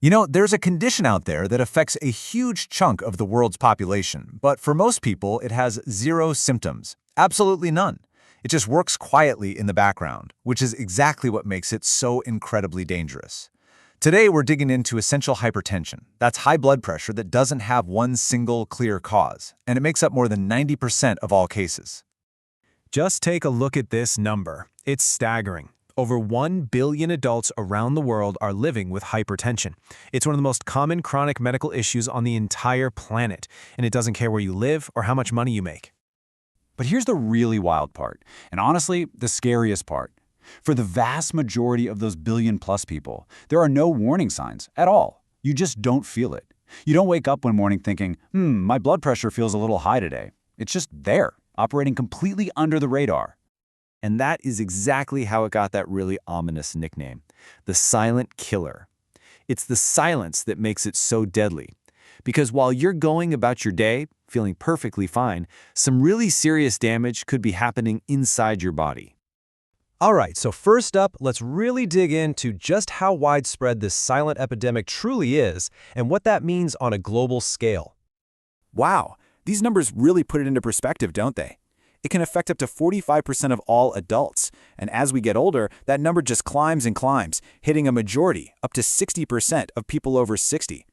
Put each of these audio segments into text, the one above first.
There's a condition out there that affects a huge chunk of the world's population, but for most people, it has zero symptoms. Absolutely none. It just works quietly in the background, which is exactly what makes it so incredibly dangerous. Today, we're digging into essential hypertension. That's high blood pressure that doesn't have one single clear cause, and it makes up more than 90% of all cases. Just take a look at this number. It's staggering. Over 1 billion adults around the world are living with hypertension. It's one of the most common chronic medical issues on the entire planet, and it doesn't care where you live or how much money you make. But here's the really wild part, and honestly, the scariest part. For the vast majority of those billion-plus people, there are no warning signs at all. You just don't feel it. You don't wake up one morning thinking, my blood pressure feels a little high today. It's just there, operating completely under the radar. And that is exactly how it got that really ominous nickname, the silent killer. It's the silence that makes it so deadly. Because while you're going about your day, feeling perfectly fine, some really serious damage could be happening inside your body. All right, so first up, let's really dig into just how widespread this silent epidemic truly is and what that means on a global scale. Wow, these numbers really put it into perspective, don't they? It can affect up to 45% of all adults, and as we get older, that number just climbs and climbs, hitting a majority, up to 60% of people over 60.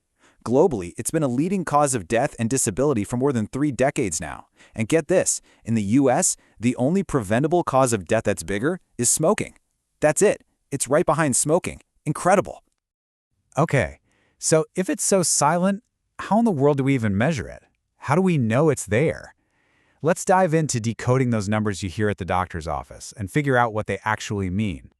Globally, it's been a leading cause of death and disability for more than 3 decades now. And get this, in the US, the only preventable cause of death that's bigger is smoking. That's it. It's right behind smoking. Incredible. Okay, so if it's so silent, how in the world do we even measure it? How do we know it's there? Let's dive into decoding those numbers you hear at the doctor's office and figure out what they actually mean.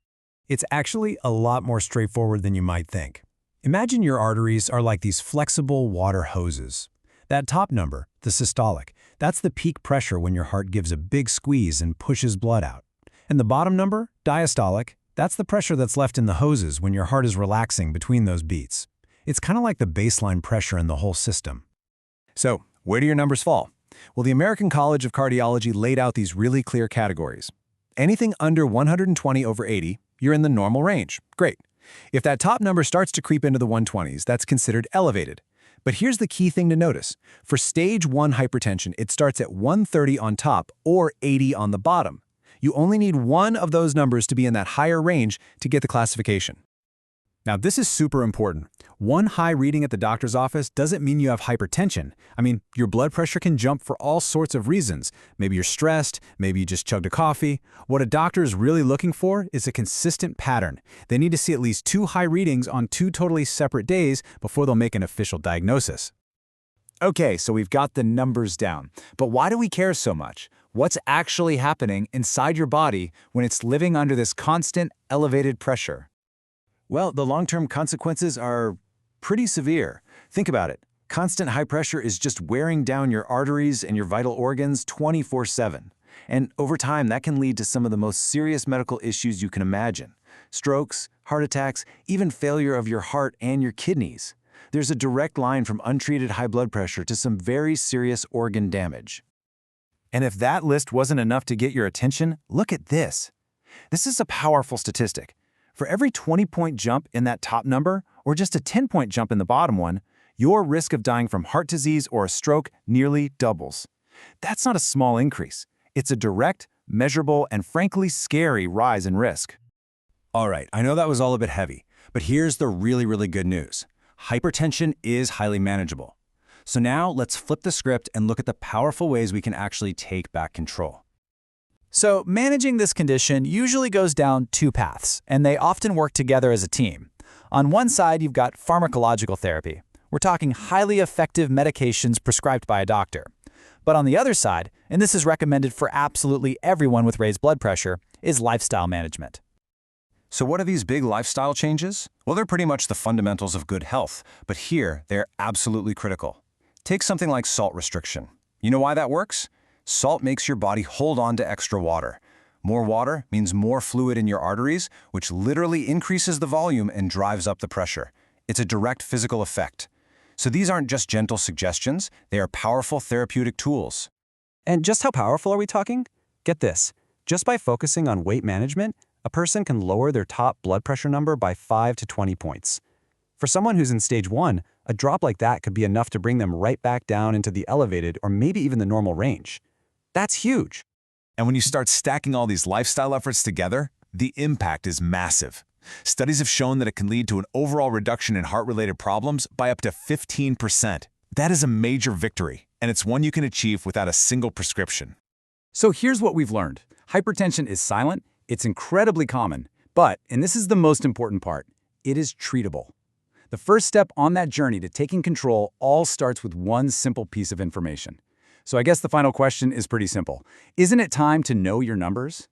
It's actually a lot more straightforward than you might think. Imagine your arteries are like these flexible water hoses. That top number, the systolic, that's the peak pressure when your heart gives a big squeeze and pushes blood out. And the bottom number, diastolic, that's the pressure that's left in the hoses when your heart is relaxing between those beats. It's kind of like the baseline pressure in the whole system. So, where do your numbers fall? Well, the American College of Cardiology laid out these really clear categories. Anything under 120/80, you're in the normal range. Great. If that top number starts to creep into the 120s, that's considered elevated. But here's the key thing to notice. For stage 1 hypertension, it starts at 130 on top or 80 on the bottom. You only need one of those numbers to be in that higher range to get the classification. Now, this is super important. One high reading at the doctor's office doesn't mean you have hypertension. Your blood pressure can jump for all sorts of reasons. Maybe you're stressed, maybe you just chugged a coffee. What a doctor is really looking for is a consistent pattern. They need to see at least 2 high readings on 2 totally separate days before they'll make an official diagnosis. Okay, so we've got the numbers down. But why do we care so much? What's actually happening inside your body when it's living under this constant elevated pressure? Well, the long-term consequences are pretty severe. Think about it. Constant high pressure is just wearing down your arteries and your vital organs 24/7. And over time, that can lead to some of the most serious medical issues you can imagine. Strokes, heart attacks, even failure of your heart and your kidneys. There's a direct line from untreated high blood pressure to some very serious organ damage. And if that list wasn't enough to get your attention, look at this. This is a powerful statistic. For every 20-point jump in that top number, or just a 10-point jump in the bottom one, your risk of dying from heart disease or a stroke nearly doubles. That's not a small increase. It's a direct, measurable, and frankly scary rise in risk. All right, I know that was all a bit heavy, but here's the really good news. Hypertension is highly manageable. So now let's flip the script and look at the powerful ways we can actually take back control. So managing this condition usually goes down 2 paths, and they often work together as a team. On one side, you've got pharmacological therapy. We're talking highly effective medications prescribed by a doctor. But on the other side, and this is recommended for absolutely everyone with raised blood pressure, is lifestyle management. So what are these big lifestyle changes? Well, they're pretty much the fundamentals of good health, but here they're absolutely critical. Take something like salt restriction. You know why that works? Salt makes your body hold on to extra water. More water means more fluid in your arteries, which literally increases the volume and drives up the pressure. It's a direct physical effect. So these aren't just gentle suggestions, they are powerful therapeutic tools. And just how powerful are we talking? Get this. Just by focusing on weight management, a person can lower their top blood pressure number by 5 to 20 points. For someone who's in stage 1, a drop like that could be enough to bring them right back down into the elevated or maybe even the normal range. That's huge. And when you start stacking all these lifestyle efforts together, the impact is massive. Studies have shown that it can lead to an overall reduction in heart-related problems by up to 15%. That is a major victory, and it's one you can achieve without a single prescription. So here's what we've learned. Hypertension is silent, it's incredibly common, but, and this is the most important part, it is treatable. The first step on that journey to taking control all starts with one simple piece of information. So I guess the final question is pretty simple. Isn't it time to know your numbers?